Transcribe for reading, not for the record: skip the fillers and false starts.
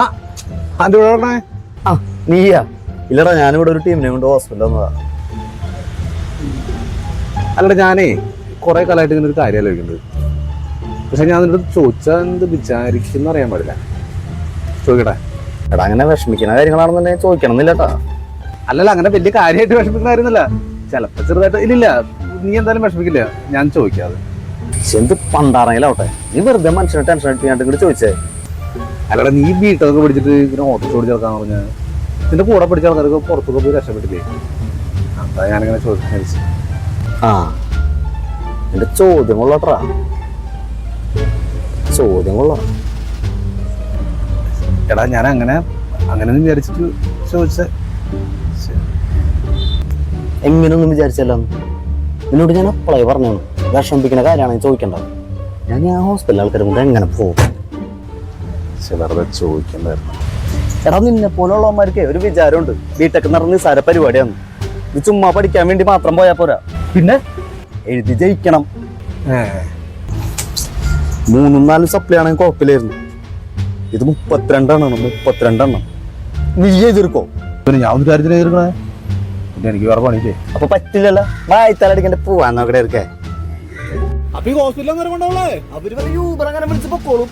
ആ അതിന്റെ കൂടെ പറഞ്ഞേ. ആ നീയാ? ഇല്ലടാ, ഞാനിവിടെ ഒരു ടീമിനെ കൊണ്ട് ഹോസ്പിറ്റലിൽ വന്നതാ. അല്ലടാ, ഞാനേ കുറെ കാലമായിട്ട് ഇങ്ങനെ ഒരു കാര്യം ആലോചിക്കുന്നുണ്ട്. പക്ഷെ ഞാൻ നിന്നോട് ചോദിച്ചാൽ എന്ത് വിചാരിക്കും അറിയാൻ പാടില്ല. ചോദിക്കട്ടെ? എടാ, അങ്ങനെ വിഷമിക്കുന്ന കാര്യങ്ങളാണെന്നുണ്ടെങ്കിൽ ചോദിക്കണം എന്നില്ലട്ടാ. അല്ലല്ല, അങ്ങനെ വലിയ കാര്യമായിട്ട് വിഷമിക്കുന്ന കാര്യമൊന്നുമില്ല. ചിലപ്പോ ചെറുതായിട്ട്. ഇല്ലില്ല, നീ എന്തായാലും വിഷമിക്കില്ല, ഞാൻ ചോദിക്കാതെ. എന്ത് പണ്ടാണെങ്കിലാവട്ടെ, നീ വെറുതെ മനുഷ്യനെ ടെൻഷൻ അടിപ്പിക്കാണ്ട് ഇങ്ങോട്ട് ചോദിച്ചേ. അല്ലടാ, നീ ബിടെക് പഠിച്ചിട്ട് ഇങ്ങനെ ഓട്ടോ ഓടിച്ച് നടക്കാന്ന് പറഞ്ഞാൽ നിന്റെ കൂടെ പഠിച്ച ആൾക്കാർക്ക് പുറത്തൊക്കെ പോയി രക്ഷപ്പെട്ടില്ലേ? അതാ ഞാനിങ്ങനെ ചോദിച്ചു. ആ, എന്റെ ചോദ്യം കൊള്ളട്ടാ, ചോദ്യം കൊള്ളാം. എടാ, ഞാൻ അങ്ങനെ വിചാരിച്ചിട്ട് ചോദിച്ചേ. എങ്ങനെയൊന്നും വിചാരിച്ചല്ലോ. എന്നോട് ഞാൻ അപ്പളായി പറഞ്ഞു, വിഷമിപ്പിക്കുന്ന കാര്യമാണ് ചോദിക്കേണ്ടത്. ഞാൻ ആ ഹോസ്പിറ്റലിൽ ആൾക്കാരെ കൊണ്ട് എങ്ങനെ പോകും? വെറുതെ ചോദിക്കണ്ടായിരുന്നു. എടാ, നിന്നെ പോലുള്ളവന്മാർക്ക് ഒരു വിചാരമുണ്ട്, ബിടെക് എന്ന് പറഞ്ഞ നിസ്സാര പരിപാടിയാണ്. ഇത് ചുമ്മാ പഠിക്കാൻ വേണ്ടി മാത്രം പോയാൽ പോരാ, പിന്നെ എഴുതി ജയിക്കണം. 3-4 സപ്ലൈ ആണെങ്കിൽ കുഴപ്പമില്ലായിരുന്നു. ഇത് 32 നീ എതിർക്കോ? പിന്നെ ഞാൻ ഒരു കാര്യത്തിന് എതിർക്കണേ, പിന്നെ എനിക്ക് വേറെ പണിയില്ലേ? അപ്പൊ പറ്റില്ലല്ലോ, വായിത്താലടിക്കണ്ട പോവാൻ നോക്കടെ ഇരിക്കേ. അപ്പൊ ഈ ഹോസ്പിറ്റലിൽ അവര് യൂബർ അങ്ങനെ വിളിച്ച് പൊക്കോളും.